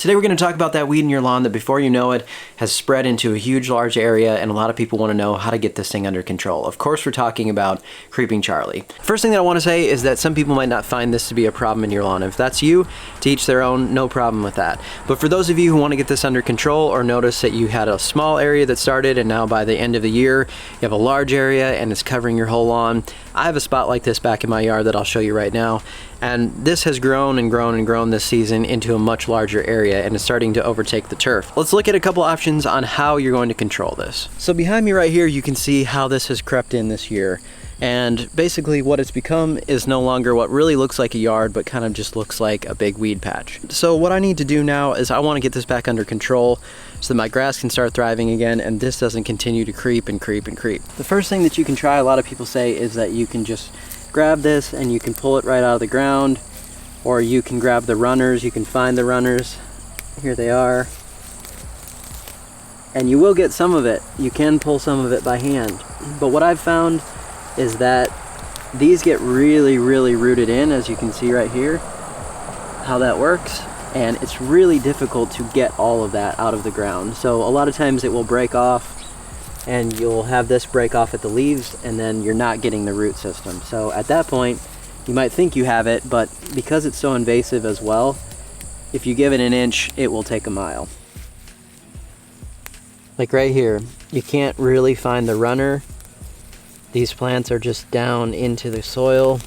Today we're going to talk about that weed in your lawn that before you know it has spread into a huge large area, and a lot of people want to know how to get this thing under control. Of course we're talking about Creeping Charlie. First thing that I want to say is that some people might not find this to be a problem in your lawn. If that's you, to each their own, no problem with that. But for those of you who want to get this under control, or notice that you had a small area that started and now by the end of the year you have a large area and it's covering your whole lawn, I have a spot like this back in my yard that I'll show you right now. And this has grown and grown and grown this season into a much larger area and is starting to overtake the turf. Let's look at a couple options on how you're going to control this. So behind me right here, you can see how this has crept in this year. And basically what it's become is no longer what really looks like a yard, but kind of just looks like a big weed patch. So what I need to do now is I want to get this back under control so that my grass can start thriving again and this doesn't continue to creep and creep and creep. The first thing that you can try, a lot of people say, is that you can just grab this and you can pull it right out of the ground, or you can grab the runners. You can find the runners. Here they are. And you will get some of it. You can pull some of it by hand. But what I've found is that these get really, really rooted in, as you can see right here, how that works. And it's really difficult to get all of that out of the ground. So a lot of times it will break off, and you'll have this break off at the leaves, and then you're not getting the root system. So at that point, you might think you have it, but because it's so invasive as well, if you give it an inch, it will take a mile. Like right here, you can't really find the runner. These plants are just down into the soil,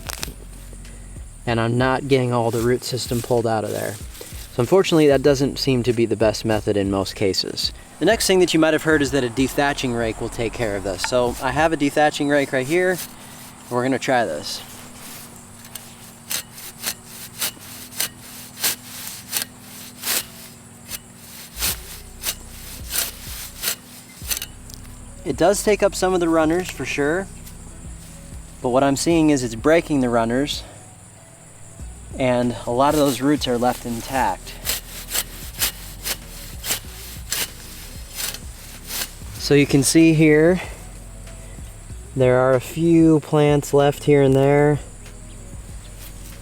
and I'm not getting all the root system pulled out of there. So unfortunately, that doesn't seem to be the best method in most cases. The next thing that you might have heard is that a dethatching rake will take care of this. So I have a dethatching rake right here, and we're gonna try this. It does take up some of the runners for sure, but what I'm seeing is it's breaking the runners, and a lot of those roots are left intact. So you can see here, there are a few plants left here and there.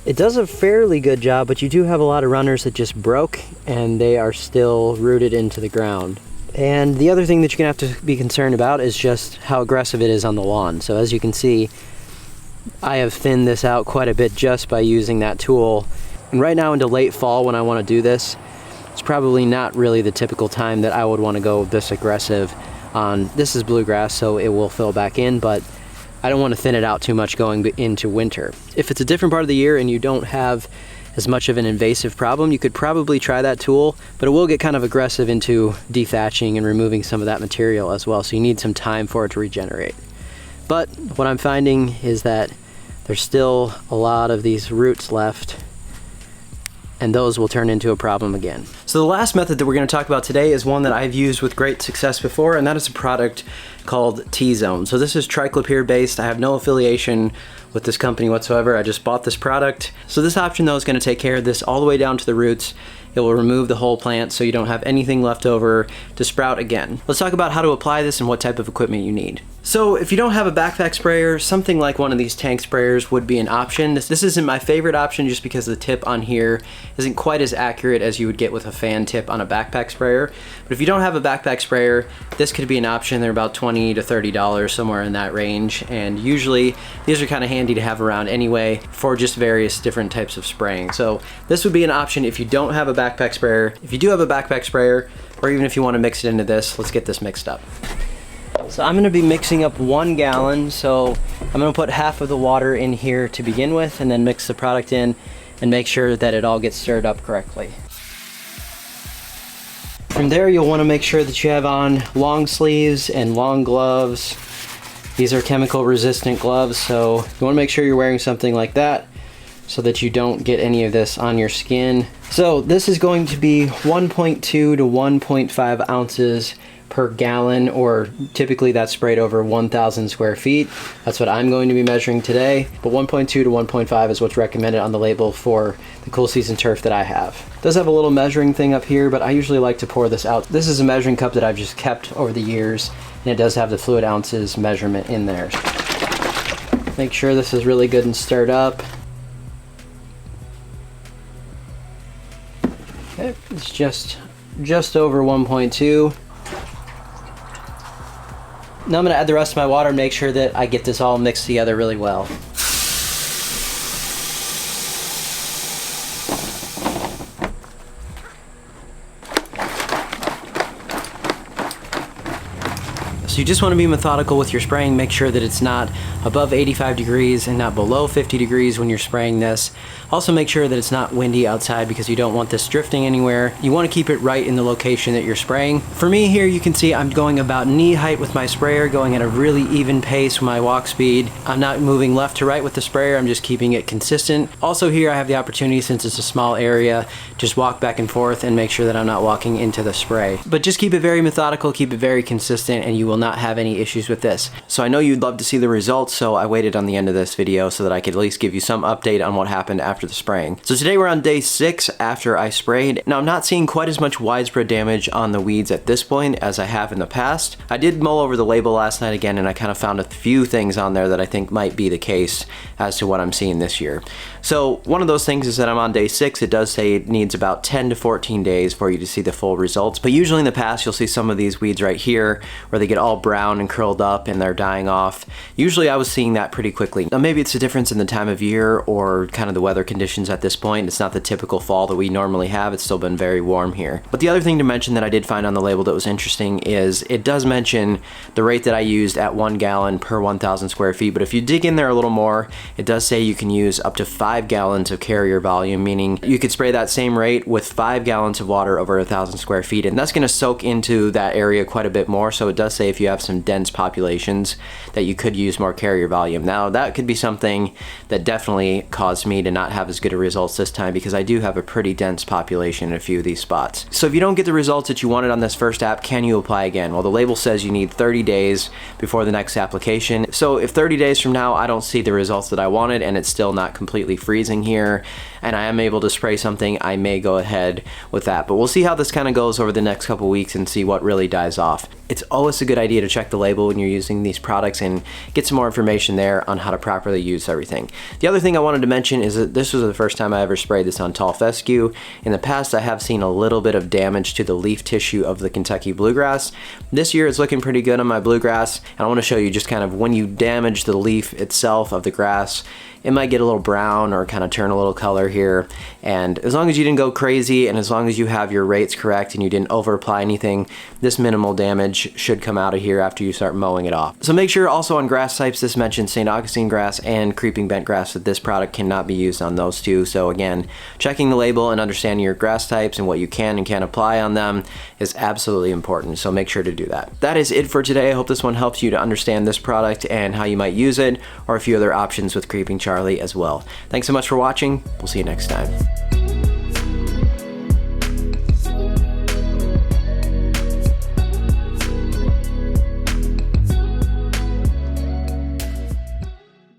It does a fairly good job, but you do have a lot of runners that just broke and they are still rooted into the ground. And the other thing that you're gonna have to be concerned about is just how aggressive it is on the lawn. So as you can see, I have thinned this out quite a bit just by using that tool. And right now into late fall when I wanna do this, it's probably not really the typical time that I would wanna go this aggressive on. This is bluegrass, so it will fill back in, but I don't wanna thin it out too much going into winter. If it's a different part of the year and you don't have as much of an invasive problem, you could probably try that tool, but it will get kind of aggressive into dethatching and removing some of that material as well, so you need some time for it to regenerate. But what I'm finding is that there's still a lot of these roots left, and those will turn into a problem again. So the last method that we're going to talk about today is one that I've used with great success before, and that is a product called Tzone. So this is triclopyr based. I have no affiliation with this company whatsoever. I just bought this product. So this option though is going to take care of this all the way down to the roots. It will remove the whole plant so you don't have anything left over to sprout again. Let's talk about how to apply this and what type of equipment you need. So if you don't have a backpack sprayer, something like one of these tank sprayers would be an option. This isn't my favorite option just because the tip on here isn't quite as accurate as you would get with a fan tip on a backpack sprayer. But if you don't have a backpack sprayer, this could be an option. They're about $20 to $30, somewhere in that range. And usually these are kind of handy to have around anyway for just various different types of spraying. So this would be an option if you don't have a backpack sprayer. If you do have a backpack sprayer, or even if you want to mix it into this, let's get this mixed up. So I'm going to be mixing up 1 gallon, so I'm going to put half of the water in here to begin with and then mix the product in and make sure that it all gets stirred up correctly. From there you'll want to make sure that you have on long sleeves and long gloves. These are chemical resistant gloves, so you want to make sure you're wearing something like that so that you don't get any of this on your skin. So this is going to be 1.2 to 1.5 ounces per gallon, or typically that's sprayed over 1,000 square feet. That's what I'm going to be measuring today, but 1.2 to 1.5 is what's recommended on the label for the cool season turf that I have. It does have a little measuring thing up here, but I usually like to pour this out. This is a measuring cup that I've just kept over the years, and it does have the fluid ounces measurement in there. Make sure this is really good and stirred up. Okay, It's just over 1.2. Now I'm gonna add the rest of my water and make sure that I get this all mixed together really well. So you just want to be methodical with your spraying. Make sure that it's not above 85 degrees and not below 50 degrees when you're spraying this. Also make sure that it's not windy outside because you don't want this drifting anywhere. You want to keep it right in the location that you're spraying. For me here, you can see I'm going about knee height with my sprayer, going at a really even pace with my walk speed. I'm not moving left to right with the sprayer, I'm just keeping it consistent. Also here I have the opportunity, since it's a small area, just walk back and forth and make sure that I'm not walking into the spray. But just keep it very methodical, keep it very consistent, and you will not have any issues with this. So I know you'd love to see the results, so I waited on the end of this video so that I could at least give you some update on what happened after the spraying. So today we're on day 6 after I sprayed. Now I'm not seeing quite as much widespread damage on the weeds at this point as I have in the past. I did mull over the label last night again, and I kind of found a few things on there that I think might be the case as to what I'm seeing this year. So one of those things is that I'm on day 6. It does say it needs about 10 to 14 days for you to see the full results, but usually in the past you'll see some of these weeds right here where they get all brown and curled up and they're dying off. Usually I was seeing that pretty quickly. Now maybe it's a difference in the time of year or kind of the weather conditions at this point. It's not the typical fall that we normally have. It's still been very warm here. But the other thing to mention that I did find on the label that was interesting is it does mention the rate that I used at 1 gallon per 1,000 square feet, but if you dig in there a little more, it does say you can use up to 5 gallons of carrier volume, meaning you could spray that same rate with 5 gallons of water over 1,000 square feet, and that's going to soak into that area quite a bit more. So it does say if you have some dense populations that you could use more carrier volume. Now that could be something that definitely caused me to not have as good a results this time, because I do have a pretty dense population in a few of these spots. So if you don't get the results that you wanted on this first app, can you apply again? Well, the label says you need 30 days before the next application. So if 30 days from now I don't see the results that I wanted and it's still not completely freezing here and I am able to spray something, I may go ahead with that. But we'll see how this kind of goes over the next couple weeks and see what really dies off. It's always a good idea to check the label when you're using these products and get some more information there on how to properly use everything. The other thing I wanted to mention is that this was the first time I ever sprayed this on tall fescue. In the past I have seen a little bit of damage to the leaf tissue of the Kentucky bluegrass. This year it's looking pretty good on my bluegrass, and I want to show you just kind of when you damage the leaf itself of the grass, it might get a little brown or kind of turn a little color here. And as long as you didn't go crazy and as long as you have your rates correct and you didn't over apply anything, this minimal damage should come out of here after you start mowing it off. So make sure also on grass types, this mentions St. Augustine grass and creeping bent grass, that this product cannot be used on those two. So again, checking the label and understanding your grass types and what you can and can't apply on them is absolutely important. So make sure to do that. That is it for today. I hope this one helps you to understand this product and how you might use it, or a few other options with Creeping Charlie as well. Thanks so much for watching. We'll see you next time.